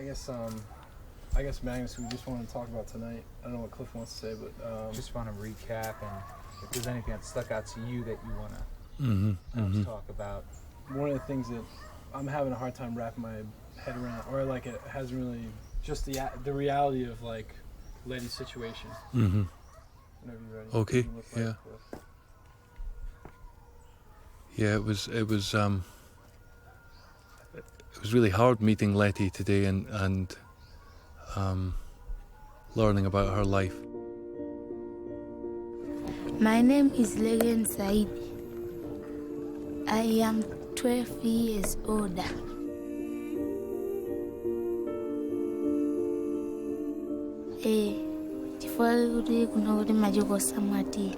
I guess Magnus, we just want to talk about tonight. I don't know what Cliff wants to say, but just want to recap, and if there's anything that stuck out to you that you want to talk about. One of the things that I'm having a hard time wrapping my head around, or like it hasn't really, just the reality of like Letty's situation. Mm-hmm. Whenever you're ready. Okay. Yeah. Yeah. It was really hard meeting Letty today and learning about her life. My name is Legan Said. I am 12 years older. Chifukwa kuno kuti machokosa mwati.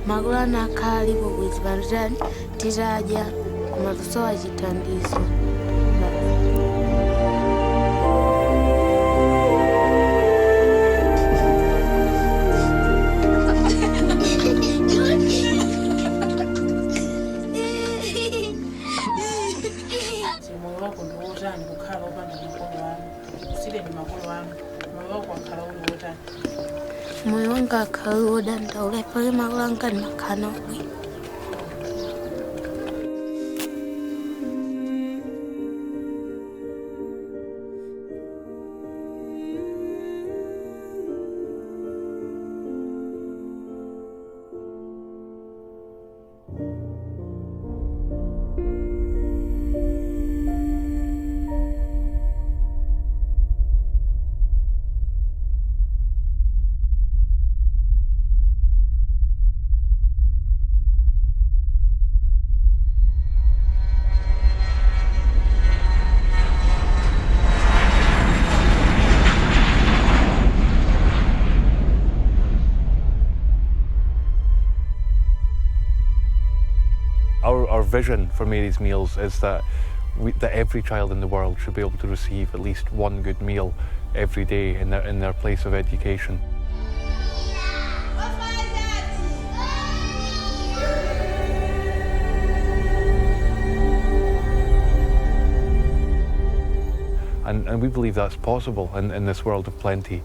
Magulana akali bwezi banjani tiraja kumalusowa chitandizo. Moyo wanga akauda ndaulepa magulanga makano. Our vision for Mary's Meals is that every child in the world should be able to receive at least one good meal every day in their place of education. And we believe that's possible in this world of plenty.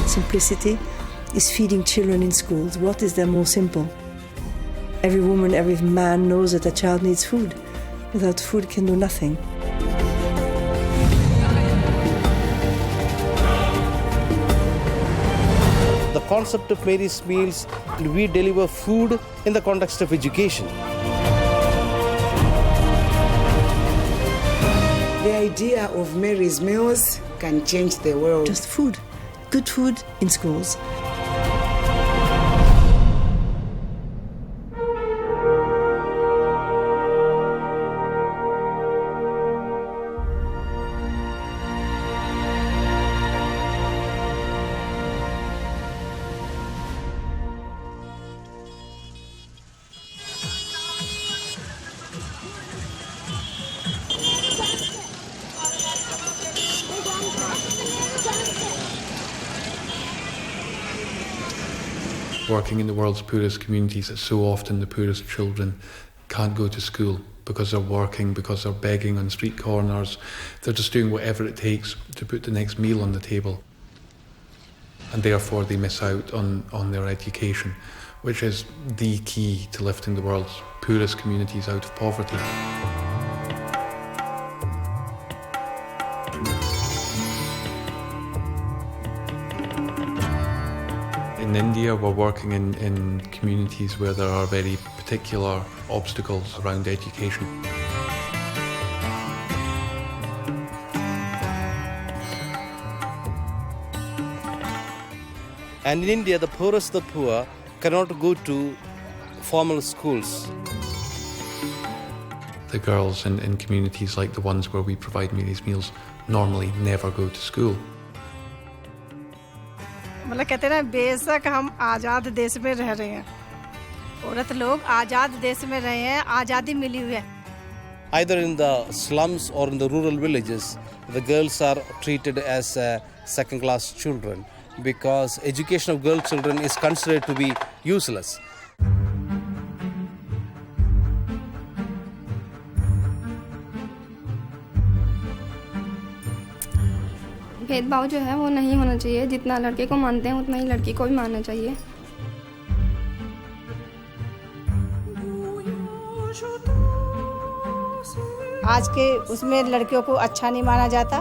Simplicity is feeding children in schools. What is there more simple? Every woman, every man knows that a child needs food. Without food, can do nothing. The concept of Mary's Meals, we deliver food in the context of education. The idea of Mary's Meals can change the world. Just food. Good food in schools. Working in the world's poorest communities, so often the poorest children can't go to school because they're working, because they're begging on street corners. They're just doing whatever it takes to put the next meal on the table. And therefore they miss out on their education, which is the key to lifting the world's poorest communities out of poverty. In India, we're working in communities where there are very particular obstacles around education. And in India, the poorest of the poor cannot go to formal schools. The girls in communities like the ones where we provide these meals normally never go to school. मतलब कहते हैं ना बेशक हम आज़ाद देश में रह रहे हैं औरत लोग आज़ाद देश में रहे हैं आज़ादी मिली हुई है Either in the slums or in the rural villages, the girls are treated as second-class children because education of girl children is considered to be useless. भेदभाव जो है वो नहीं होना चाहिए जितना लड़के को मानते हैं उतना ही लड़की को भी मानना चाहिए आज के उसमें लड़कियों को अच्छा नहीं माना जाता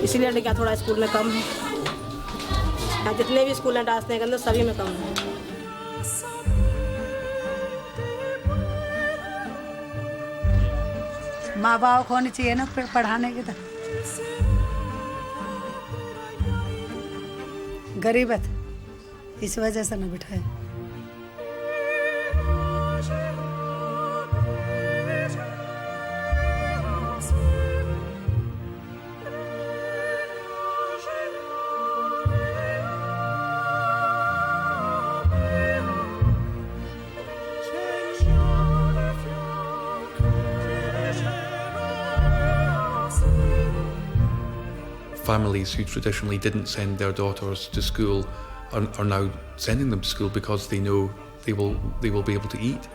इसीलिए लड़कियां थोड़ा स्कूल में कम है जितने भी स्कूल हैं डांस के अंदर सभी में कम है माँ बाप को होनी चाहिए ना फिर पढ़ाने की तो गरीबत इस वजह से न बिठाए Families who traditionally didn't send their daughters to school are now sending them to school because they know they will be able to eat.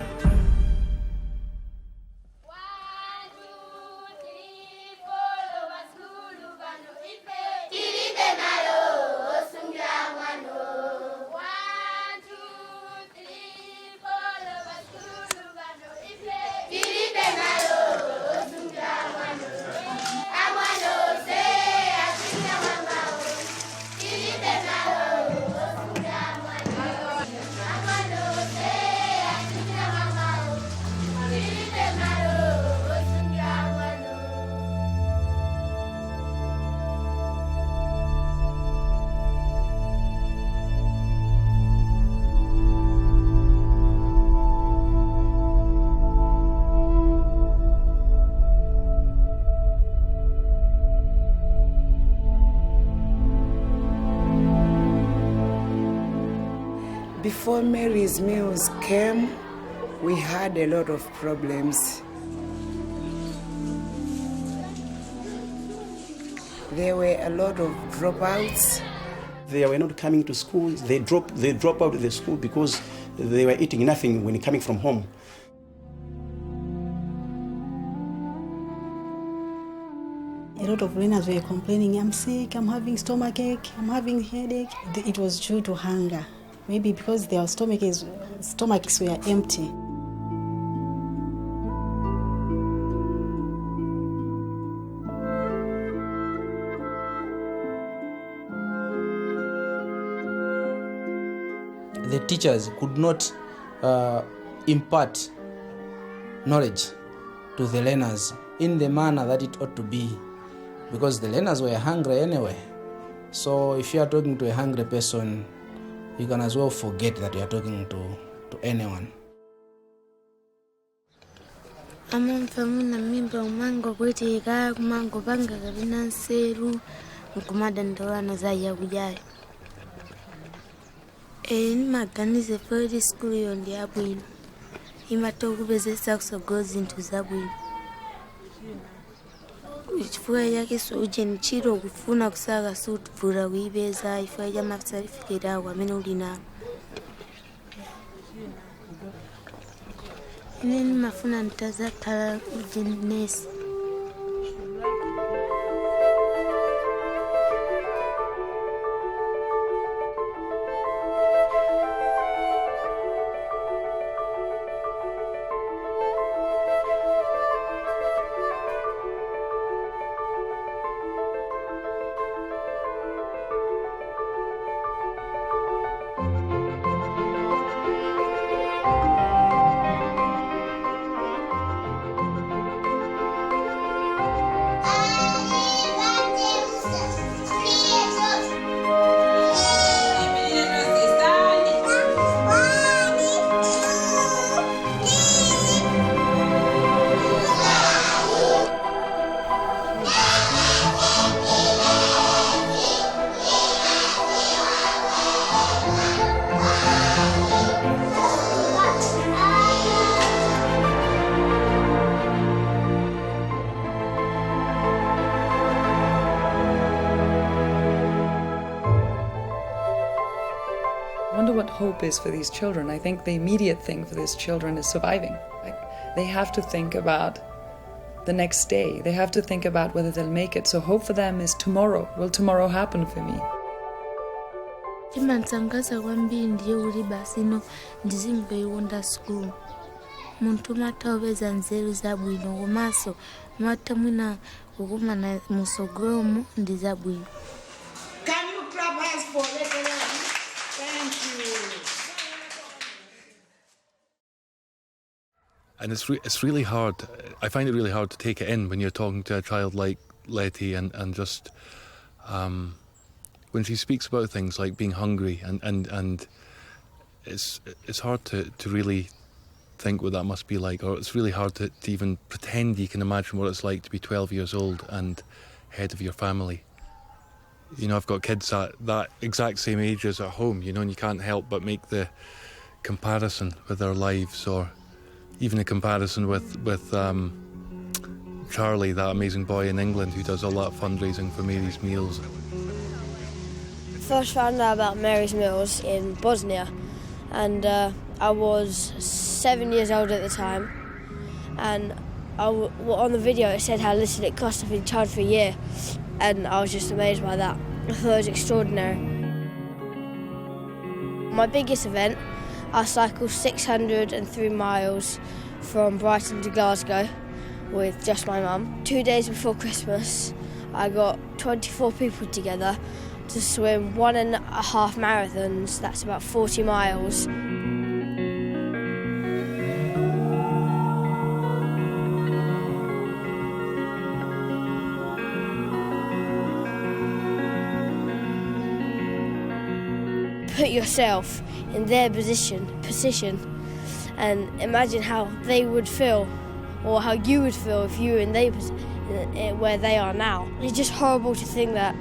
Before Mary's meals came, we had a lot of problems. There were a lot of dropouts. They were not coming to school. They drop out of the school because they were eating nothing when coming from home. A lot of learners were complaining, I'm sick, I'm having stomachache, I'm having headache. It was due to hunger. Maybe because their stomachs were empty. The teachers could not impart knowledge to the learners in the manner that it ought to be, because the learners were hungry anyway. So if you are talking to a hungry person, you can as well forget that you are talking to anyone. Amamfamuna mimba umango kweteka kumango panga kabina nseru nkumadandawana zaya kujayo nimaganize feri school yo ndi abwino imatokupezesa kusogozi nthu zabwino chifukwa yake suje nchiro kufuna kusaka sutuvula kuipeza ifwa ya certificate ako amene uli nawo Nini mafuna nitazakala ujinesi. I wonder what hope is for these children. I think the immediate thing for these children is surviving. Like, they have to think about the next day. They have to think about whether they'll make it. So hope for them is tomorrow. Will tomorrow happen for me? Chimansangaza kwambiri ndiye uri basino ndizingweiwonda school. Muntu mataweza nzeru zabwino kumaso mata mwina kukumana musogromo ndizabwino. Can you clap hands for Lebanon? Thank you. And it's really hard. I find it really hard to take it in when you're talking to a child like Letty and just when she speaks about things like being hungry and it's hard to really think what that must be like, or it's really hard to even pretend you can imagine what it's like to be 12 years old and head of your family. You know, I've got kids at that exact same age as at home, you know, and you can't help but make the comparison with their lives, or even a comparison with Charlie, that amazing boy in England who does all that fundraising for Mary's Meals. First found out about Mary's Meals in Bosnia, and I was 7 years old at the time, and on the video it said how little it cost. I've been charged for a year, and I was just amazed by that. I thought it was extraordinary. My biggest event, I cycled 603 miles from Brighton to Glasgow with just my mum. 2 days before Christmas, I got 24 people together to swim 1.5 marathons. That's about 40 miles. Put yourself in their position and imagine how they would feel, or how you would feel if you were in where they are now. It's just horrible to think that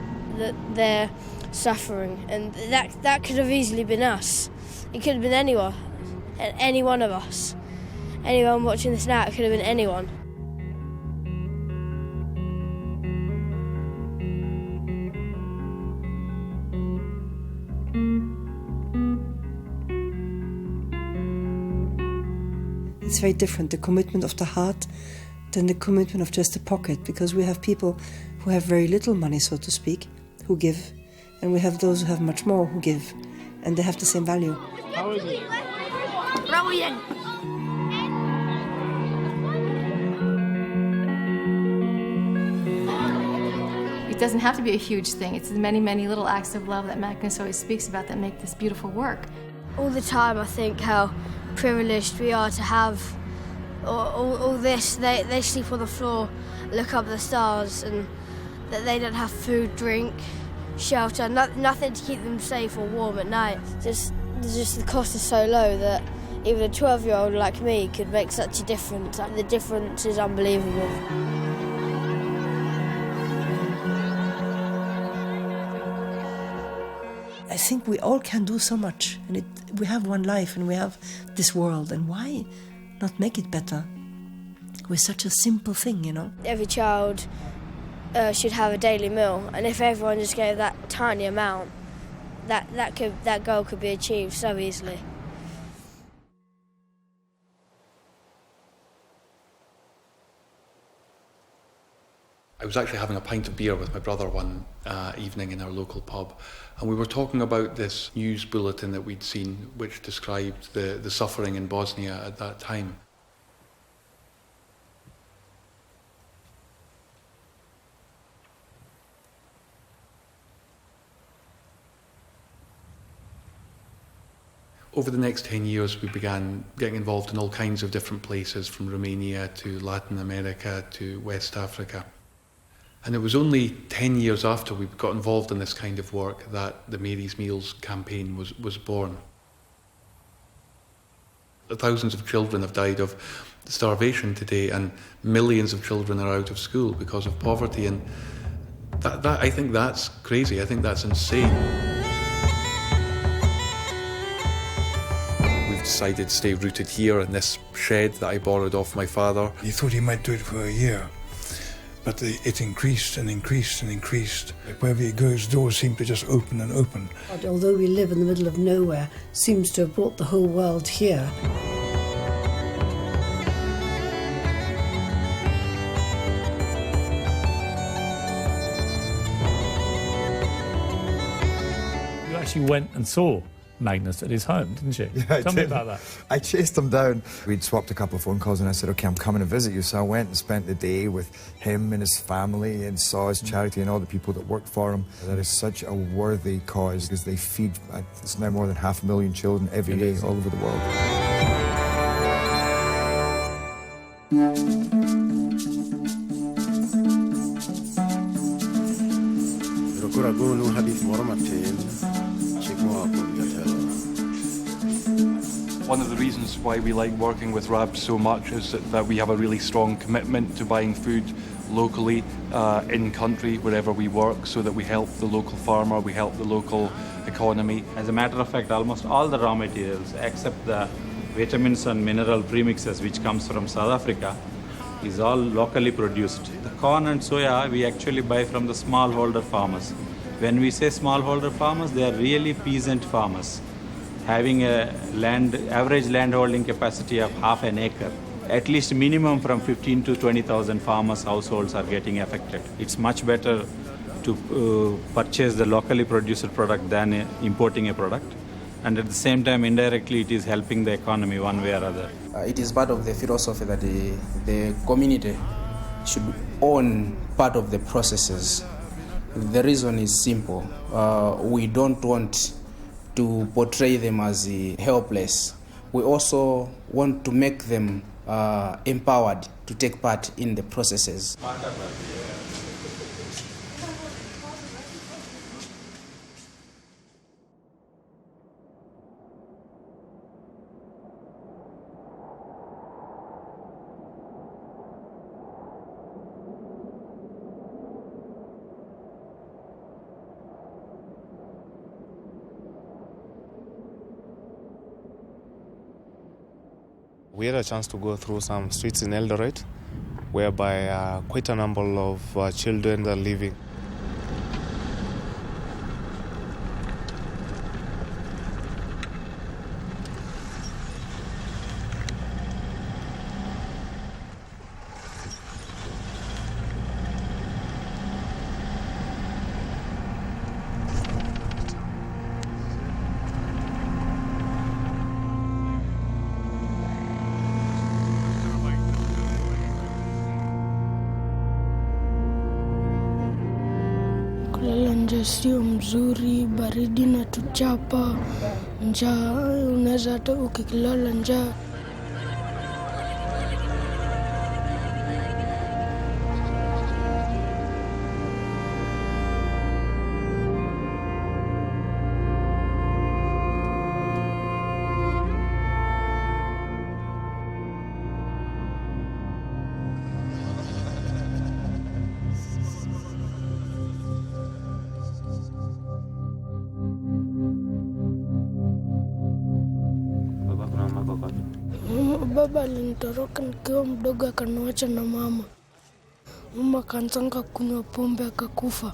they're suffering, and that could have easily been us. It could have been anyone, any one of us. Anyone watching this now, it could have been anyone. It's very different, the commitment of the heart than the commitment of just the pocket, because we have people who have very little money, so to speak, who give, and we have those who have much more who give, and they have the same value. How is it? It doesn't have to be a huge thing. It's the many, many little acts of love that Magnus always speaks about that make this beautiful work. All the time I think how privileged we are to have all this. They sleep on the floor, look up at the stars, and that they don't have food, drink, shelter, nothing to keep them safe or warm at night. Just the cost is so low that even a 12-year-old like me could make such a difference. The difference is unbelievable. I think we all can do so much, and we have one life and we have this world, and why not make it better with such a simple thing, you know? Every child should have a daily meal, and if everyone just gave that tiny amount, that goal could be achieved so easily. I was actually having a pint of beer with my brother one evening in our local pub, and we were talking about this news bulletin that we'd seen which described the suffering in Bosnia at that time. Over the next 10 years, we began getting involved in all kinds of different places, from Romania to Latin America to West Africa. And it was only 10 years after we got involved in this kind of work that the Mary's Meals campaign was born. Thousands of children have died of starvation today, and millions of children are out of school because of poverty. And that I think that's crazy. I think that's insane. We've decided to stay rooted here in this shed that I borrowed off my father. He thought he might do it for a year, but it increased and increased and increased. Wherever he goes, doors seem to just open and open. Although we live in the middle of nowhere, seems to have brought the whole world here. You actually went and saw Magnus at his home, didn't you? Yeah, Tell me about that. I chased him down. We'd swapped a couple of phone calls and I said, okay, I'm coming to visit you. So I went and spent the day with him and his family and saw his charity and all the people that worked for him. That is such a worthy cause because they feed, it's now more than 500,000 children every day all over the world. One of the reasons why we like working with RAB so much is that we have a really strong commitment to buying food locally, in country, wherever we work, so that we help the local farmer, we help the local economy. As a matter of fact, almost all the raw materials, except the vitamins and mineral premixes which comes from South Africa, is all locally produced. The corn and soya we actually buy from the smallholder farmers. When we say smallholder farmers, they are really peasant farmers, having a average land holding capacity of half an acre. At least minimum from 15 to 20,000 farmers' households are getting affected. It's much better to purchase the locally produced product than importing a product. And at the same time, indirectly, it is helping the economy one way or other. It is part of the philosophy that the community should own part of the processes. The reason is simple. We don't want to portray them as helpless. We also want to make them empowered to take part in the processes. We had a chance to go through some streets in Eldoret, whereby quite a number of children are living. Kulala nje sio mzuri, baridi na tuchapa, njaa, unaweza hata ukilala njaa. Baba alinitoroka nikiwa mdogo akaniacha na mama. Mama akaanza kunywa pombe akakufa.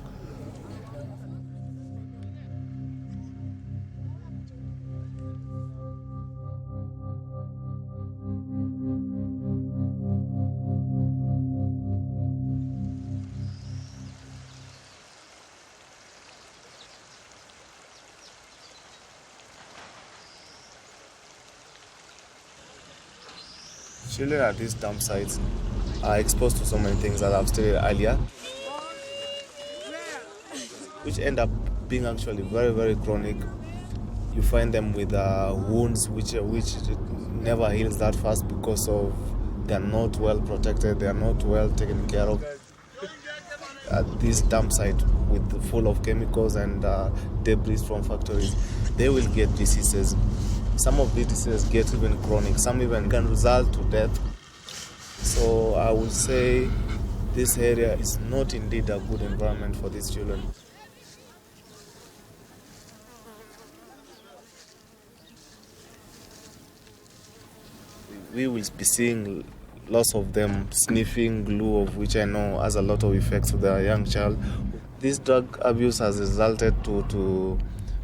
Children at these dump sites are exposed to so many things that I've stated earlier, which end up being actually very, very chronic. You find them with wounds which never heals that fast because of they're not well protected, they are not well taken care of. At this dump site full of chemicals and debris from factories, they will get diseases. Some of these diseases get even chronic, some even can result to death. So I would say this area is not indeed a good environment for these children. We will be seeing lots of them sniffing glue, of which I know has a lot of effects to their young child. This drug abuse has resulted to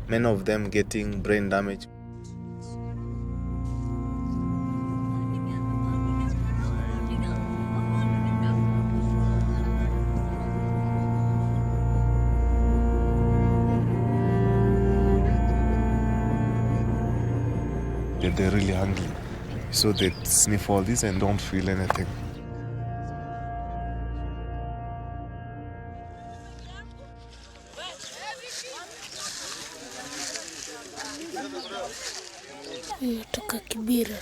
many of them getting brain damage. They're really hungry, so they sniff all this and don't feel anything. Natoka Kibira,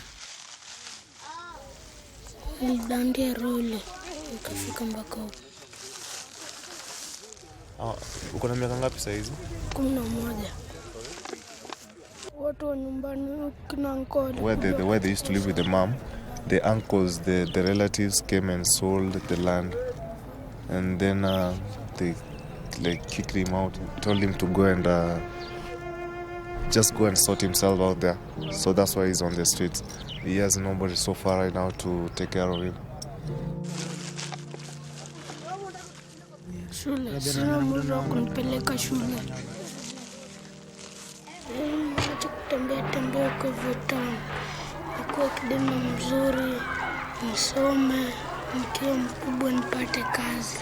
nilidandia roli nikafika mpaka huko. Uko na miaka ngapi saizi? 11. Watu wa nyumbani kina uncle. Where they used to live with the mom, the uncles, the relatives came and sold the land, and then they kicked him out, told him to go and just go and sort himself out there. So that's why he's on the streets. He has nobody so far right now to take care of him. Shule, sina muda wa kunipeleka shule. Acha kutembea kwa vitani. Nikuwa kijana mzuri, nisome, nikiwa mkubwa nipate kazi.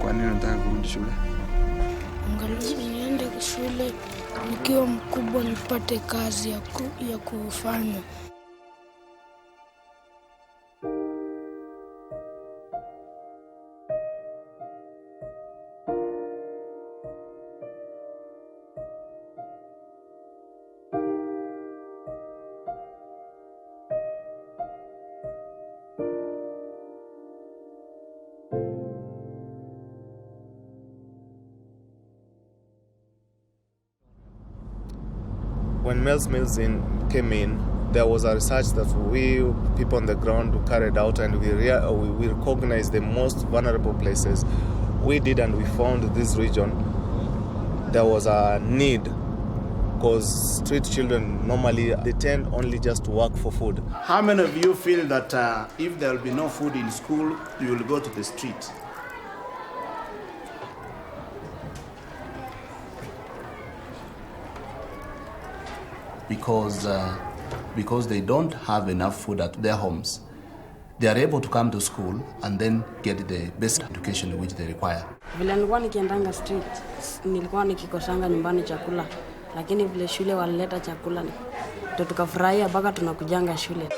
Kwa nini unataka kurudi shule? Angalau niende shule nikiwa mkubwa nipate kazi ya kufanya. When Mills came in, there was a research that we people on the ground carried out, and we recognized the most vulnerable places. We did, and we found this region. There was a need, because street children normally they tend only just to work for food. How many of you feel that if there will be no food in school, you will go to the street? Because they don't have enough food at their homes, they are able to come to school and then get the best education which they require. Vile nilikuwa nikiendanga street, nilikuwa nikikosanga nyumbani chakula, lakini vile shule walileta chakula ndio tukafurahia mpaka tunakujanga shule.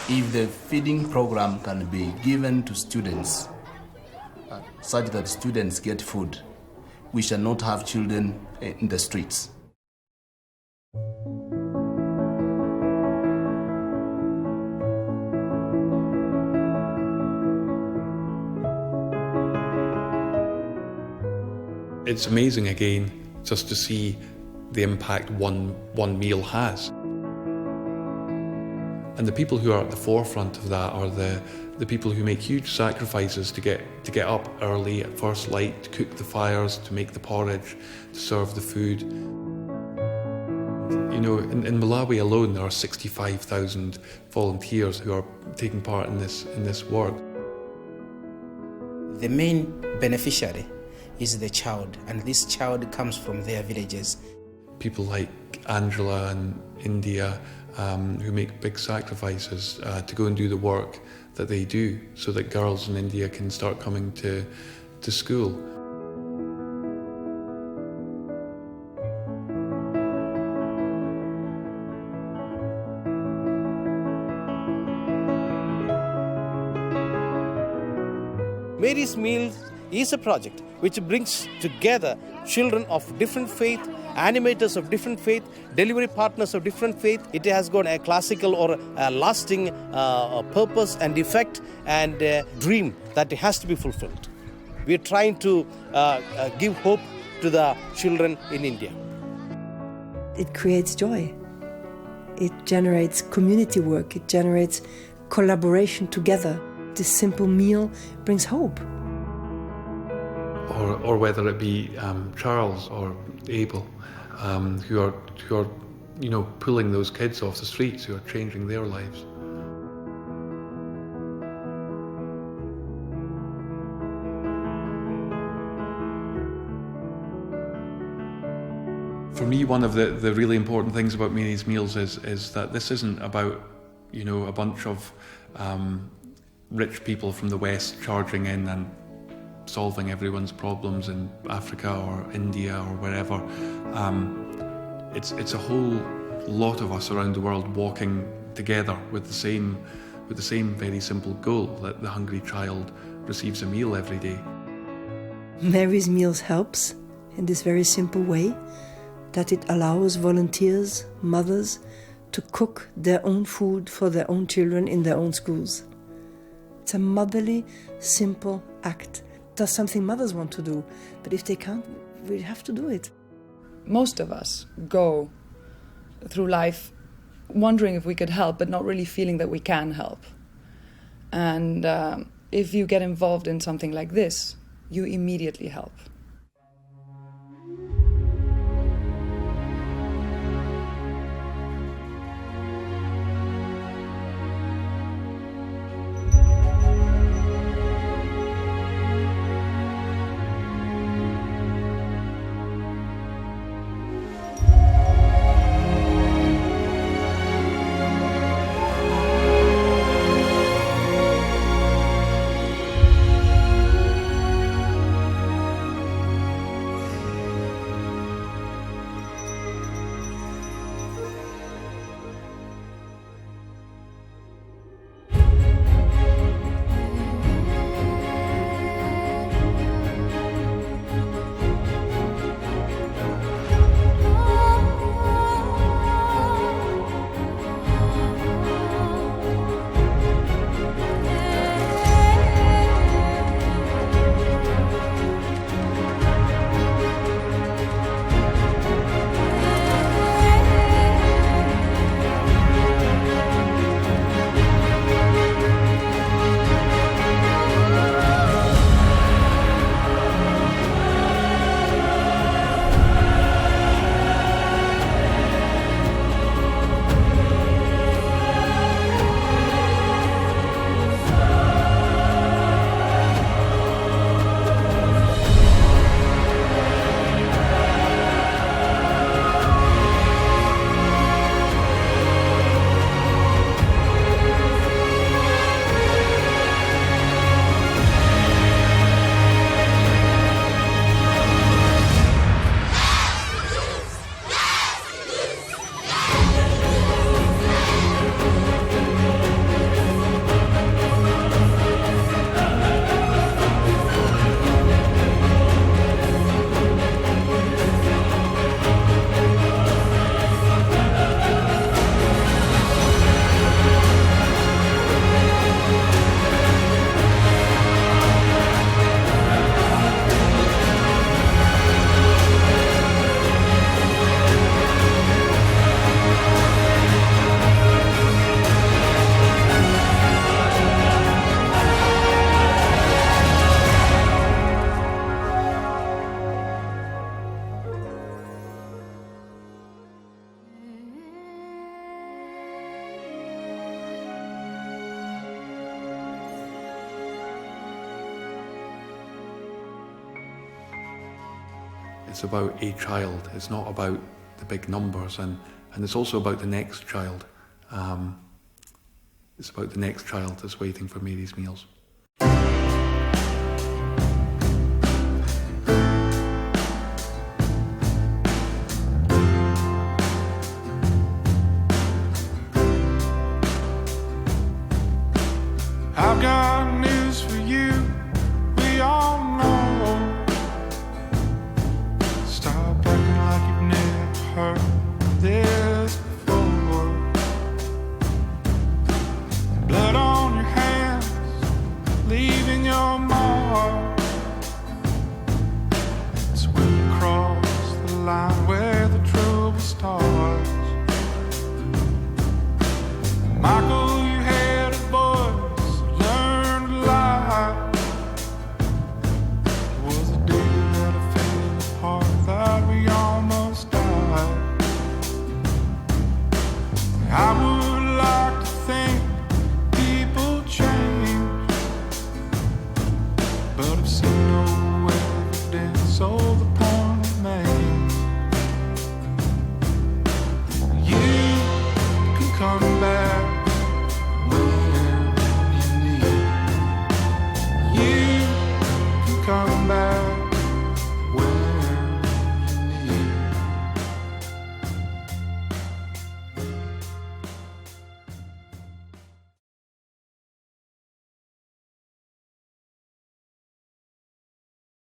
If the feeding program can be given to students such that students get food, we shall not have children in the streets. It's amazing again just to see the impact one meal has. And the people who are at the forefront of that are the people who make huge sacrifices to get up early at first light, to cook the fires, to make the porridge, to serve the food. You know, in Malawi alone there are 65,000 volunteers who are taking part in this work. The main beneficiary is the child, and this child comes from their villages. People like Angela and India who make big sacrifices to go and do the work that they do so that girls in India can start coming to school. Mary's Meals is a project which brings together children of different faith, animators of different faith, delivery partners of different faith. It has got a classical or a lasting purpose and effect and dream that has to be fulfilled. We are trying to give hope to the children in India. It creates joy. It generates community work. It generates collaboration together. This simple meal brings hope. Or whether it be Charles or Abel, who are you know, pulling those kids off the streets, who are changing their lives. For me, one of the really important things about Mary's Meals is that this isn't about, you know, a bunch of rich people from the West charging in and solving everyone's problems in Africa or India or wherever. It's a whole lot of us around the world walking together with the same very simple goal, that the hungry child receives a meal every day. Mary's Meals helps in this very simple way, that it allows volunteers, mothers, to cook their own food for their own children in their own schools. It's a motherly, simple act. That's something mothers want to do, but if they can't, we have to do it. Most of us go through life wondering if we could help, but not really feeling that we can help. And if you get involved in something like this, you immediately help. It's about a child. It's not about the big numbers, and it's also about the next child. It's about the next child that's waiting for Mary's meals. I've got news for you, we all know. Stop acting like you've never heard this before. Blood on your hands, leaving your mark. It's when you cross the line where the trouble starts. Michael, you had a voice, learned to lie. It was a day that I fell apart, that we almost died. I would